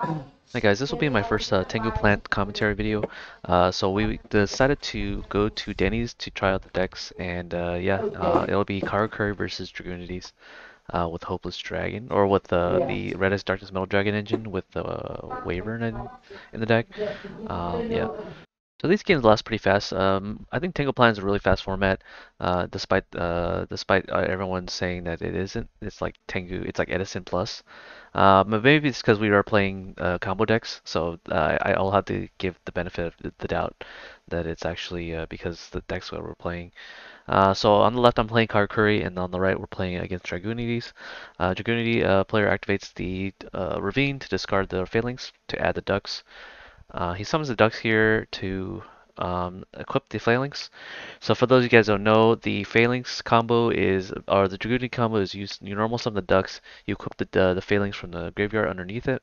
Hi guys, this will be my first Tengu plant commentary video. So we decided to go to Denny's to try out the decks, and it'll be Karakuri versus Dragunities with Hopeless Dragon, or with the Red as Darkness Metal Dragon engine with the Wyvern in the deck. Yeah. So these games last pretty fast. I think Tengu Plan is a really fast format, despite everyone saying that it isn't. It's like Tengu, it's like Edison plus. But maybe it's because we are playing combo decks, so I'll have to give the benefit of the doubt that it's actually because the decks that we're playing. So on the left, I'm playing Karakuri, and on the right, we're playing against Dragunities. Dragunity player activates the Ravine to discard the Phalanx to add the Ducks. He summons the Ducks here to equip the Phalanx. So for those of you guys who don't know, the Phalanx combo is, or the Dragunity combo is you normal summon the Ducks, you equip the Phalanx from the graveyard underneath it.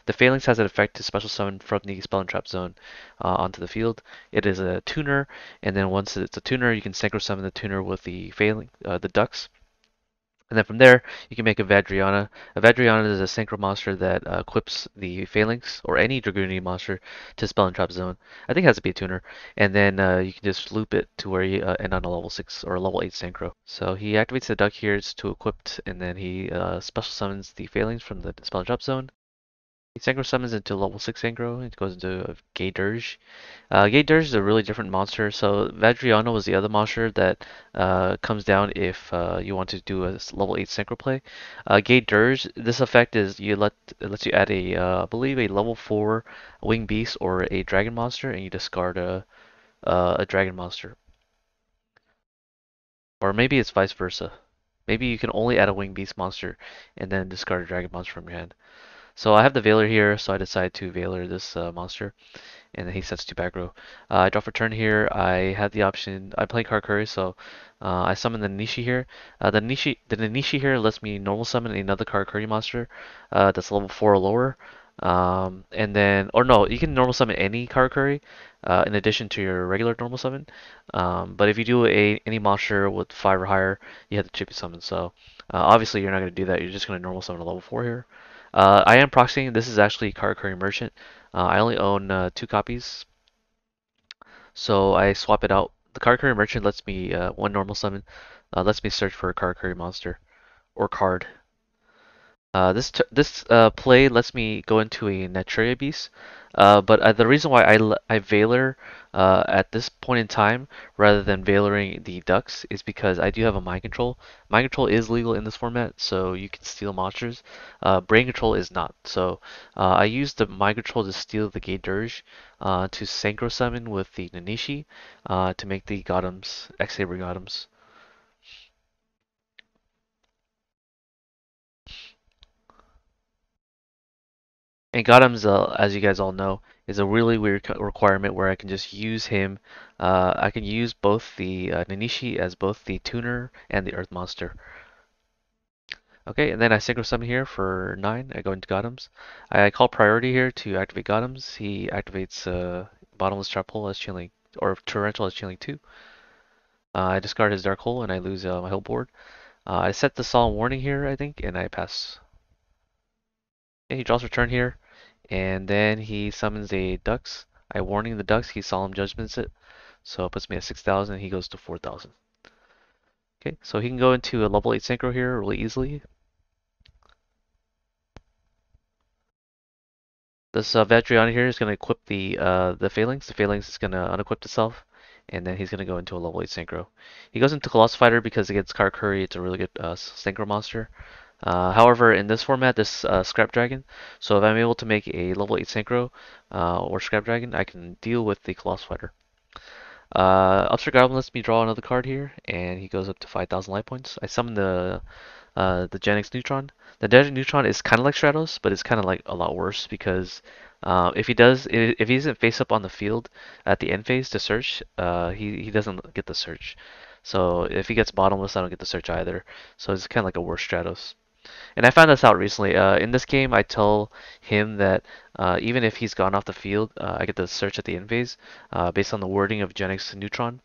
The Phalanx has an effect to special summon from the spell and trap zone onto the field. It is a tuner, and then once it's a tuner, you can synchro summon the tuner with the Phalanx, the Ducks. And then from there, you can make a Vadriana. A Vadriana is a synchro monster that equips the Phalanx or any Dragoonity monster to spell and trap zone. I think it has to be a tuner. And then you can just loop it to where you end on a level 6 or a level 8 synchro. So he activates the duck here to equipped, and then he special summons the Phalanx from the spell and trap zone. He synchro summons into level 6 synchro. It goes into Gay Dirge. Gay Dirge is a really different monster. So Vadriano was the other monster that comes down if you want to do a level 8 synchro play. Gay Dirge, this effect is it lets you add a I believe a level 4 winged beast or a dragon monster, and you discard a dragon monster. Or maybe it's vice versa. Maybe you can only add a winged beast monster and then discard a dragon monster from your hand. So I have the Veiler here, so I decided to Veiler this monster, and then he sets to back row. I draw for turn here. I have the option. I play Karakuri, so I summon the Nishi here. The Nishi here lets me normal summon another Karakuri monster that's level 4 or lower. And then, or no, you can normal summon any Karakuri in addition to your regular normal summon. But if you do any monster with 5 or higher, you have to chippy summon. So obviously you're not going to do that. You're just going to normal summon a level 4 here. I am proxying. This is actually Karakuri Merchant. I only own 2 copies, so I swap it out. The Karakuri Merchant lets me one normal summon, lets me search for a Karakuri monster or card. This play lets me go into a Natria Beast, but the reason why I Veiler at this point in time rather than Veilering the Ducks is because I do have a Mind Control. Mind Control is legal in this format, so you can steal monsters. Brain Control is not. So I used the Mind Control to steal the Gate Dirge to Synchro Summon with the Nanishi to make the Gotems, X-Saber Gotems. And Gotham's, as you guys all know, is a really weird requirement where I can just use him. I can use both the Nanishi as both the tuner and the Earth Monster. Okay, and then I synchro summon here for 9. I go into Gotham's. I call priority here to activate Gotham's. He activates Bottomless Trap Hole as Chainlink, or Torrential as Chainlink 2. I discard his Dark Hole and I lose my whole board. I set the Solemn Warning here, I think, and I pass. Okay, he draws return here. And then he summons a Ducks. I warning the Ducks, he Solemn Judgments it. So it puts me at 6,000, he goes to 4,000. Okay, so he can go into a level 8 Synchro here really easily. This Vatriana here is going to equip the Phalanx. The Phalanx is going to unequip itself, and then he's going to go into a level 8 Synchro. He goes into Colossal Fighter because against Karakuri, it's a really good Synchro monster. However, in this format, this Scrap Dragon, so if I'm able to make a level 8 Synchro or Scrap Dragon, I can deal with the Colossal Fighter. Upstart Goblin lets me draw another card here, and he goes up to 5,000 life points. I summon the Genix Neutron. The Genix Neutron is kind of like Stratos, but it's kind of like a lot worse because if he doesn't face up on the field at the end phase to search, he doesn't get the search. So if he gets bottomless, I don't get the search either. So it's kind of like a worse Stratos. And I found this out recently. In this game, I tell him that even if he's gone off the field, I get the search at the end phase based on the wording of Genix Neutron.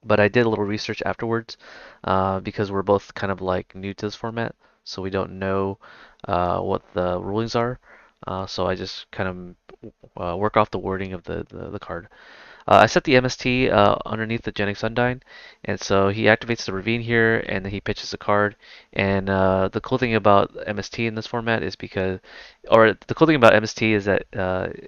But I did a little research afterwards because we're both kind of like new to this format, so we don't know what the rulings are. So I just kind of work off the wording of the card. I set the MST underneath the Genex Undyne, and so he activates the Ravine here, and then he pitches a card. And the cool thing about MST in this format is or the cool thing about MST is that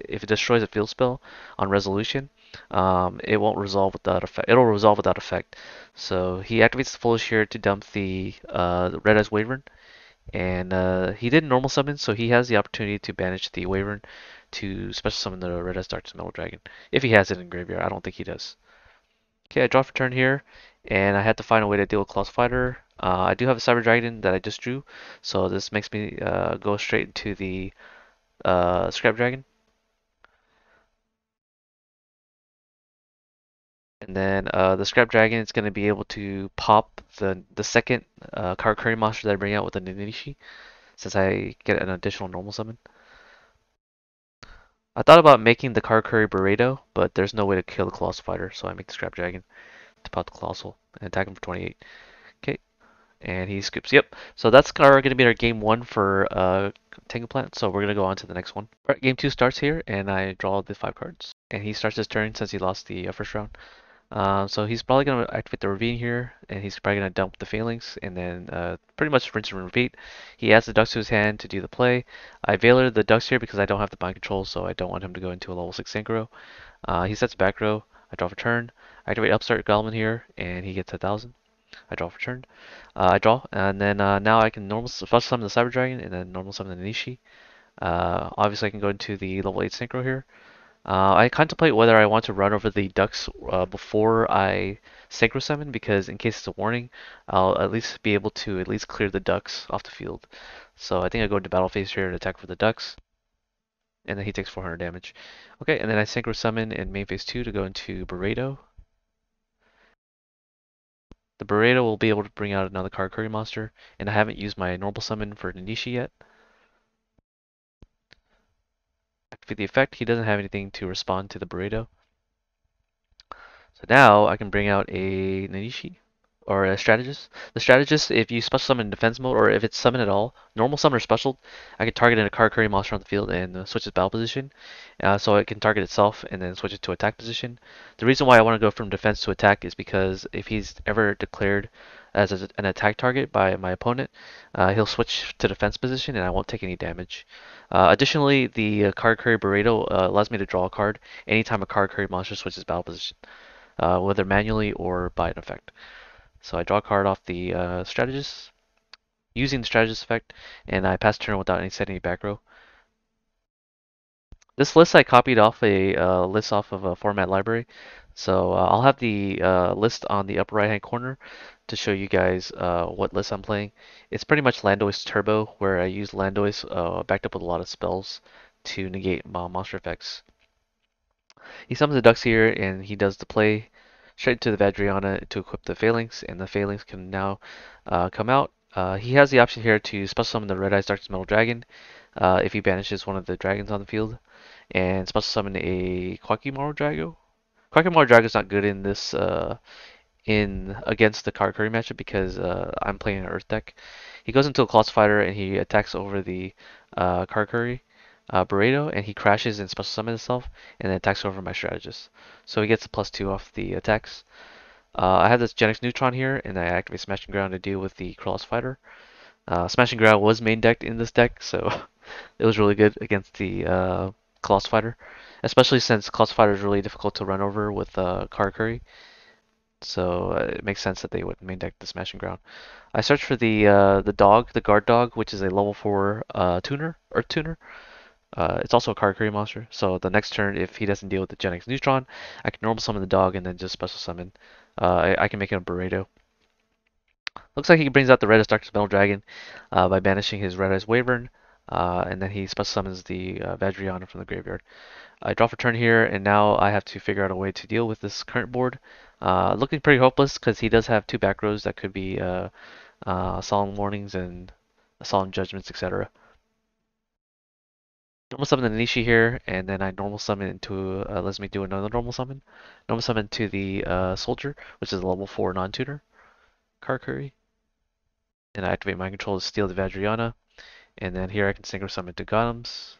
if it destroys a field spell on resolution, it won't resolve without effect. It'll resolve without effect. So he activates the Foolish here to dump the Red Eyes Wyvern, and he did normal summon, so he has the opportunity to banish the Wyvern to special summon the Red Eyes Darkness Metal Dragon. If he has it in graveyard, I don't think he does. Okay, I draw for turn here, and I had to find a way to deal with Claws Fighter. I do have a Cyber Dragon that I just drew, so this makes me go straight into the Scrap Dragon. And then the Scrap Dragon is going to be able to pop the second Karakuri monster that I bring out with the Ninishi, since I get an additional normal summon. I thought about making the Karakuri Burrito, but there's no way to kill the Colossal Fighter, so I make the Scrap Dragon to pop the Colossal and attack him for 28. Okay, and he scoops. Yep, so that's going to be our game one for Tengu Plant, so we're going to go on to the next one. All right, game two starts here, and I draw the 5 cards. And he starts his turn since he lost the first round. So he's probably going to activate the Ravine here, and he's probably going to dump the Phalanx, and then pretty much rinse and repeat. He adds the Ducks to his hand to do the play. I Veiler the Ducks here because I don't have the bind control, so I don't want him to go into a level 6 synchro. He sets back row. I draw for turn. I activate Upstart Goblin here, and he gets 1,000. I draw for turn. I draw, and then now I can normal special summon the Cyber Dragon, and then normal summon the Nishi. Obviously, I can go into the level 8 synchro here. I contemplate whether I want to run over the ducks before I synchro summon because in case it's a warning, I'll at least be able to at least clear the ducks off the field. So I think I go into battle phase here and attack for the ducks, and then he takes 400 damage. Okay, and then I synchro summon in main phase 2 to go into Burrito. The Burrito will be able to bring out another Karakuri monster, and I haven't used my normal summon for Nanishi yet. Activate the effect, he doesn't have anything to respond to the Burrito. So now I can bring out a Nanishi or a strategist. The strategist, if you special summon in defense mode or if it's summon at all, normal summon or special, I can target a Karakuri monster on the field and switch its battle position. So it can target itself and then switch it to attack position. The reason why I want to go from defense to attack is because if he's ever declared as an attack target by my opponent, he'll switch to defense position and I won't take any damage. Additionally, the Karakuri Burrito allows me to draw a card anytime a Karakuri monster switches battle position, whether manually or by an effect. So I draw a card off the strategist using the strategist effect, and I pass turn without any setting any back row. This list I copied off a list off of a format library, so I'll have the list on the upper right hand corner to show you guys what list I'm playing. It's pretty much Landois Turbo, where I use Landois backed up with a lot of spells to negate monster effects. He summons the ducks here, and he does the play straight to the Vadriana to equip the Phalanx, and the Phalanx can now come out. He has the option here to special summon the Red Eyes Darkness Metal Dragon if he banishes one of the dragons on the field, and special summon a Quakimaru Drago. Quakimaru Drago is not good in this in against the Karakuri matchup because I'm playing an Earth deck. He goes into a Colossal Fighter and he attacks over the Karakuri Burrito, and he crashes and special summons himself and then attacks over my strategist. So he gets a +2 off the attacks. I have this Genex Neutron here, and I activate Smashing Ground to deal with the Colossal Fighter. Smashing Ground was main decked in this deck, so it was really good against the Colossal Fighter, especially since Colossal Fighter is really difficult to run over with Karakuri. So it makes sense that they would main deck the Smashing Ground. I search for the dog, the guard dog, which is a level 4 tuner, Earth tuner. It's also a Karakuri monster, so the next turn, if he doesn't deal with the Genex Neutron, I can normal summon the dog and then just special summon. I can make it a Burrito. Looks like he brings out the Red Eyes Darkness Metal Dragon by banishing his Red Eyes Wyvern, and then he special summons the Vadriana from the graveyard. I draw for turn here, and now I have to figure out a way to deal with this current board. Looking pretty hopeless because he does have 2 back rows that could be Solemn Warnings and Solemn Judgments, etc. Normal summon the Nishi here, and then I normal summon into, lets me do another normal summon. Normal summon to the Soldier, which is a level 4 non-tuner, Karakuri. And I activate Mind Control to steal the Vadriana. And then here I can synchro summon to Golems.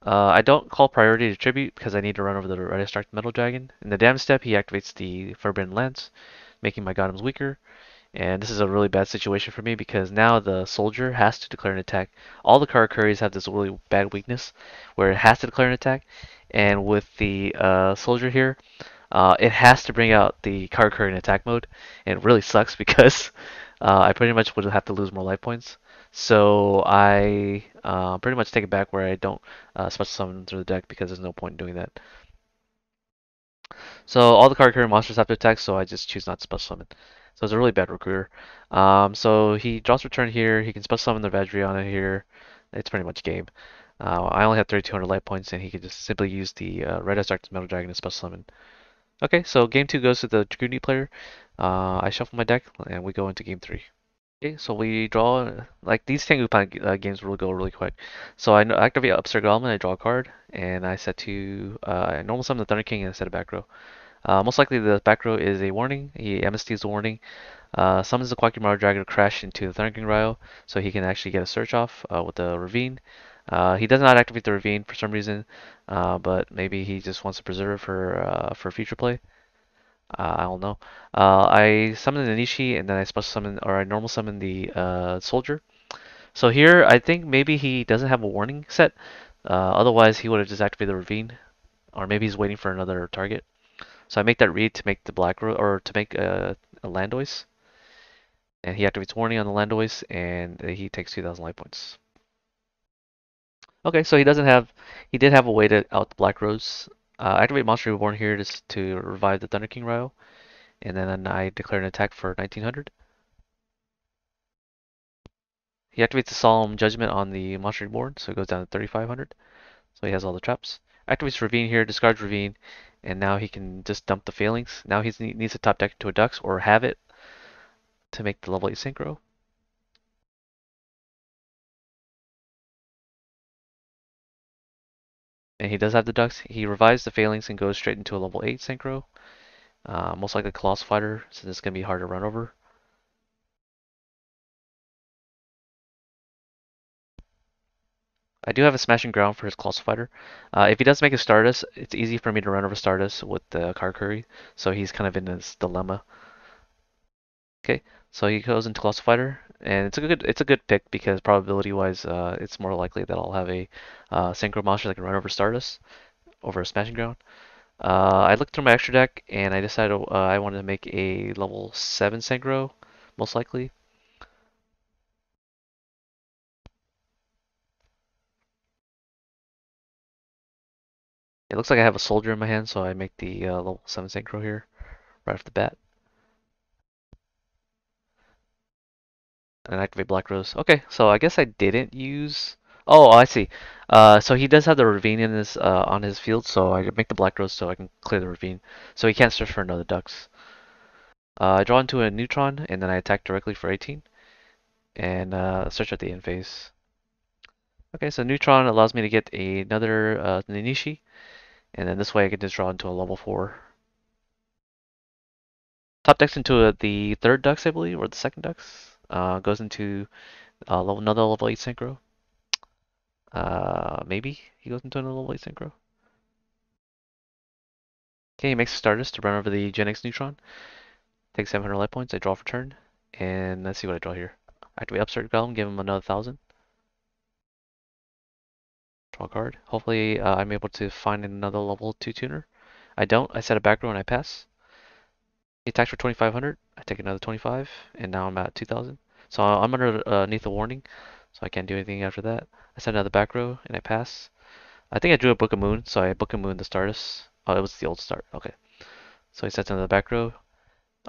I don't call priority to tribute because I need to run over the Red Extract Metal Dragon. In the damage step, he activates the Forbidden Lance, making my Golems weaker. And this is a really bad situation for me because now the soldier has to declare an attack. All the Karakuris have this really bad weakness where it has to declare an attack. And with the soldier here, it has to bring out the Karakuri in attack mode. And it really sucks because I pretty much would have to lose more life points. So I pretty much take it back where I don't special summon through the deck because there's no point in doing that. So all the Karakuri monsters have to attack, so I just choose not to special summon. So it's a really bad recruiter. So he draws return here. He can special summon the Vajrayana here. It's pretty much game. I only have 3,200 life points, and he can just simply use the Red Eyes Dark Metal Dragon to special summon. Okay, so game 2 goes to the Dragunity player. I shuffle my deck, and we go into game 3. Okay, so we draw, like these Tengu games will go really quick. So I activate Upstart Goblin, I draw a card, and I set to normal summon the Thunder King and set a back row. Most likely the back row is a warning. He MSTs the warning. Summons the Quacky Dragon to crash into the Thunder King Ryo, so he can actually get a search off with the Ravine. He does not activate the Ravine for some reason, but maybe he just wants to preserve for future play. I don't know. I summon the Nishi and then I special summon or I normal summon the soldier. So here I think maybe he doesn't have a warning set. Otherwise he would have just activated the Ravine, or maybe he's waiting for another target. So I make that read to make the or to make a Landois, and he activates warning on the Landois, and he takes 2,000 life points. Okay, so he did have a way to out the Black Rose. Activate Monster Reborn here to revive the Thunder King Ryo, and then I declare an attack for 1900. He activates the Solemn Judgment on the Monster Reborn, so it goes down to 3,500. So he has all the traps. Activates Ravine here, discards Ravine, and now he can just dump the failings. Now he needs to top deck to a Dux or have it to make the level 8 synchro. And he does have the Dux. He revives the failings and goes straight into a level 8 synchro. Most likely Colossal Fighter, since it's going to be hard to run over. I do have a Smashing Ground for his Colossal Fighter. If he does make a Stardust, it's easy for me to run over Stardust with the Karakuri, so he's kind of in this dilemma. Okay, so he goes into Colossal Fighter, and it's a good pick because probability wise, it's more likely that I'll have a Synchro monster that can run over Stardust over a Smashing Ground. I looked through my extra deck and I decided I wanted to make a level 7 Synchro, most likely. It looks like I have a soldier in my hand, so I make the level 7 Synchro here right off the bat. And activate Black Rose. Okay, so I guess I didn't use. Oh, I see. So he does have the ravine in his on his field, so I make the Black Rose so I can clear the ravine. So he can't search for another Dux. I draw into a neutron and then I attack directly for 18 and search at the end phase. Okay, so neutron allows me to get another Ninishi, and then this way I can just draw into a level 4. Top decks into the third Dux, I believe, or the second Dux. Goes into another level 8 synchro. Maybe he goes into another level 8 synchro. Okay, he makes a Stardust to run over the Gen X Neutron. Takes 700 life points. I draw for turn. And let's see what I draw here. Activate Upstart Golem, give him another 1,000. Draw a card. Hopefully I'm able to find another level 2 tuner. I don't. I set a back row and I pass. He attacks for 2,500. I take another 25. And now I'm at 2,000. So I'm underneath a warning. So I can't do anything after that. I set another back row and I pass. I think I drew a Book of Moon. So I Book of Moon the Stardust. Oh, it was the old start. Okay. So he sets another back row.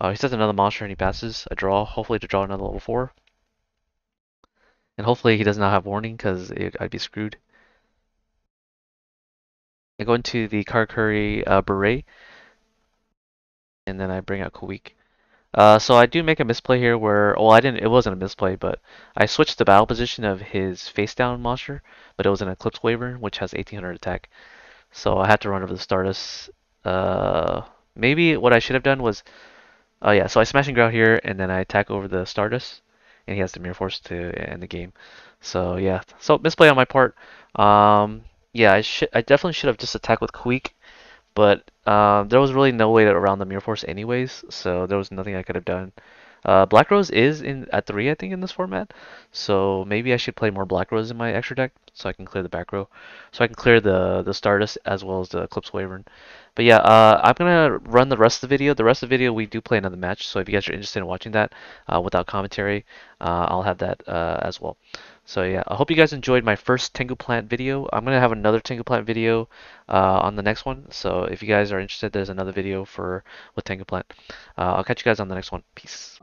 He sets another monster and he passes. I draw, hopefully to draw another level 4. And hopefully he does not have warning because I'd be screwed. I go into the Karakuri Beret, and then I bring out Kuwik. So I do make a misplay here where, well, I didn't, it wasn't a misplay, but I switched the battle position of his face down monster, but it was an Eclipse Wyvern, which has 1,800 attack. So I had to run over the Stardust. Maybe what I should have done was, oh yeah, so I Smashing Ground here, and then I attack over the Stardust, and he has the Mirror Force to end the game. So yeah, so misplay on my part. Yeah, I definitely should have just attacked with Queek, but there was really no way around the Mirror Force anyways, so there was nothing I could have done. Black Rose is in at 3, I think, in this format, so maybe I should play more Black Rose in my extra deck so I can clear the back row, so I can clear the Stardust as well as the Eclipse Wyvern. But yeah, I'm gonna run the rest of the video. The rest of the video we do play another match, so if you guys are interested in watching that without commentary, I'll have that as well. So yeah, I hope you guys enjoyed my first Tengu Plant video. I'm gonna have another Tengu Plant video on the next one. So if you guys are interested, there's another video for with Tengu Plant. I'll catch you guys on the next one. Peace.